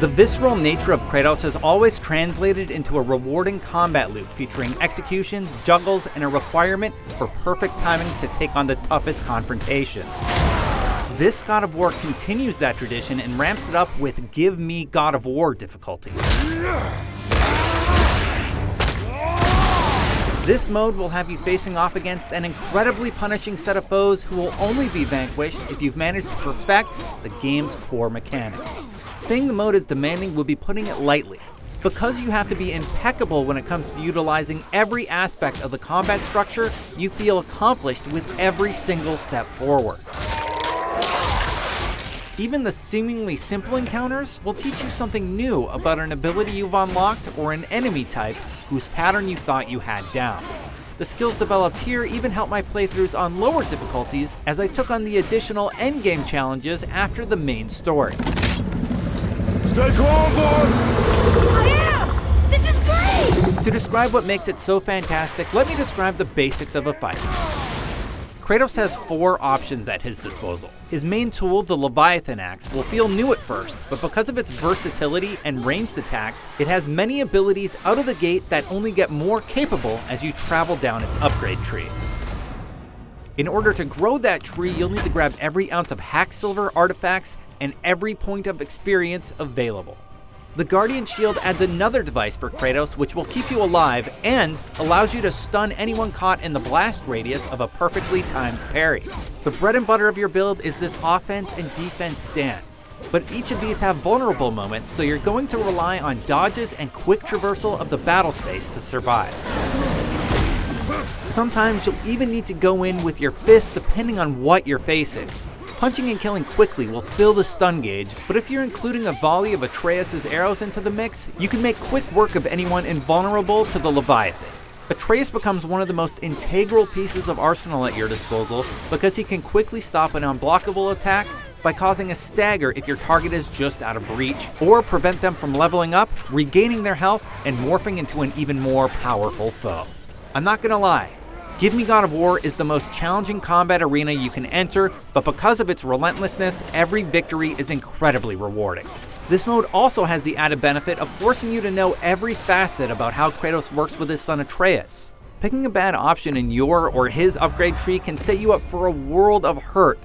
The visceral nature of Kratos has always translated into a rewarding combat loop featuring executions, juggles, and a requirement for perfect timing to take on the toughest confrontations. This God of War continues that tradition and ramps it up with Give Me God of War difficulty. This mode will have you facing off against an incredibly punishing set of foes who will only be vanquished if you've managed to perfect the game's core mechanics. Saying the mode is demanding would be putting it lightly. Because you have to be impeccable when it comes to utilizing every aspect of the combat structure, you feel accomplished with every single step forward. Even the seemingly simple encounters will teach you something new about an ability you've unlocked or an enemy type whose pattern you thought you had down. The skills developed here even helped my playthroughs on lower difficulties as I took on the additional endgame challenges after the main story. Stay calm, boy! I am! This is great! To describe what makes it so fantastic, let me describe the basics of a fight. Kratos has 4 options at his disposal. His main tool, the Leviathan Axe, will feel new at first, but because of its versatility and ranged attacks, it has many abilities out of the gate that only get more capable as you travel down its upgrade tree. In order to grow that tree, you'll need to grab every ounce of Hacksilver artifacts and every point of experience available. The Guardian Shield adds another device for Kratos which will keep you alive and allows you to stun anyone caught in the blast radius of a perfectly timed parry. The bread and butter of your build is this offense and defense dance. But each of these have vulnerable moments, so you're going to rely on dodges and quick traversal of the battle space to survive. Sometimes you'll even need to go in with your fists depending on what you're facing. Punching and killing quickly will fill the stun gauge, but if you're including a volley of Atreus' arrows into the mix, you can make quick work of anyone invulnerable to the Leviathan. Atreus becomes one of the most integral pieces of arsenal at your disposal because he can quickly stop an unblockable attack by causing a stagger if your target is just out of reach, or prevent them from leveling up, regaining their health, and morphing into an even more powerful foe. I'm not gonna lie, Give Me God of War is the most challenging combat arena you can enter, but because of its relentlessness, every victory is incredibly rewarding. This mode also has the added benefit of forcing you to know every facet about how Kratos works with his son Atreus. Picking a bad option in your or his upgrade tree can set you up for a world of hurt,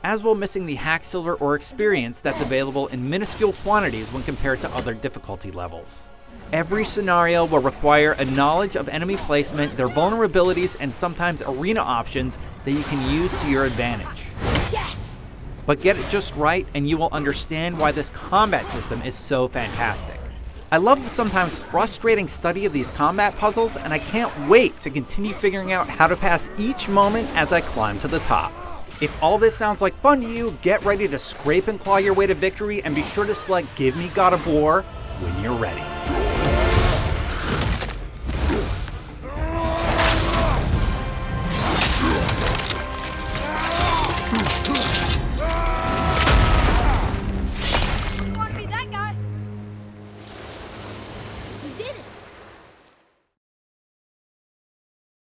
as well missing the Hacksilver or experience that's available in minuscule quantities when compared to other difficulty levels. Every scenario will require a knowledge of enemy placement, their vulnerabilities, and sometimes arena options that you can use to your advantage. Yes! But get it just right and you will understand why this combat system is so fantastic. I love the sometimes frustrating study of these combat puzzles, and I can't wait to continue figuring out how to pass each moment as I climb to the top. If all this sounds like fun to you, get ready to scrape and claw your way to victory, and be sure to select Give Me God of War when you're ready.